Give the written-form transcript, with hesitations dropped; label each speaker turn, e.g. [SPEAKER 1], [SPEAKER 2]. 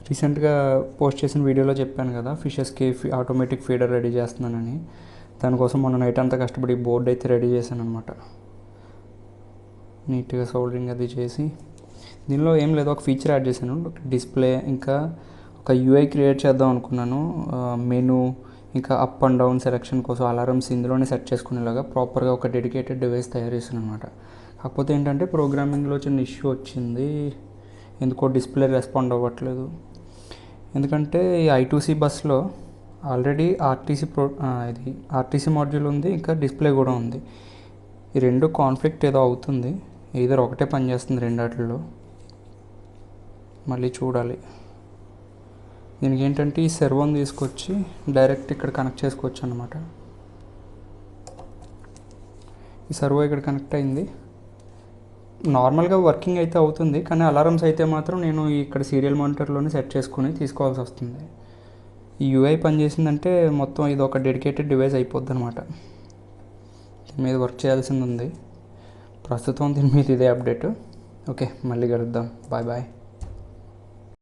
[SPEAKER 1] రీసెంట్గా పోస్ట్ చేసిన వీడియోలో చెప్పాను కదా ఫిషెస్కి ఆటోమేటిక్ ఫీడర్ రెడీ చేస్తున్నానని. దానికోసం మొన్న నైట్ అంతా కష్టపడి బోర్డు అయితే రెడీ చేశాను అనమాట. నీట్గా సోల్డరింగ్ అది చేసి దీనిలో ఏం లేదు, ఒక ఫీచర్ యాడ్ చేశాను, డిస్ప్లే, ఇంకా ఒక యూఐ క్రియేట్ చేద్దాం అనుకున్నాను. మెనూ ఇంకా అప్ అండ్ డౌన్ సెలెక్షన్ కోసం అలారమ్స్ ఇందులోనే సెట్ చేసుకునేలాగా ప్రాపర్గా ఒక డెడికేటెడ్ డివైస్ తయారు చేశాను అనమాట. కాకపోతే ఏంటంటే ప్రోగ్రామింగ్లో చిన్న ఇష్యూ వచ్చింది, ఎందుకో డిస్ప్లే రెస్పాండ్ అవ్వట్లేదు. ఎందుకంటే ఈ I2C బస్లో ఆల్రెడీ ఆర్టీసీ మాడ్యూల్ ఉంది, ఇంకా డిస్ప్లే కూడా ఉంది. ఈ రెండు కాన్ఫ్లిక్ట్ ఏదో అవుతుంది, ఏదో ఒకటే పనిచేస్తుంది రెండాటిల్లో. మళ్ళీ చూడాలి. దీనికి ఏంటంటే ఈ సర్వర్ని తీసుకొచ్చి డైరెక్ట్ ఇక్కడ కనెక్ట్ చేసుకోవచ్చు అన్నమాట. ఈ సర్వర్ ఇక్కడ కనెక్ట్ అయింది. నార్మల్గా వర్కింగ్ అయితే అవుతుంది, కానీ అలారమ్స్ అయితే మాత్రం నేను ఇక్కడ సీరియల్ మానిటర్లోనే సెట్ చేసుకుని తీసుకోవాల్సి వస్తుంది. ఈ యూఐ పనిచేసిందంటే మొత్తం ఇది ఒక డెడికేటెడ్ డివైస్ అయిపోద్ది అనమాట. దీని మీద వర్క్ చేయాల్సింది ఉంది. ప్రస్తుతం దీని మీద ఇదే అప్డేట్. ఓకే, మళ్ళీ కలుద్దాం. Bye bye.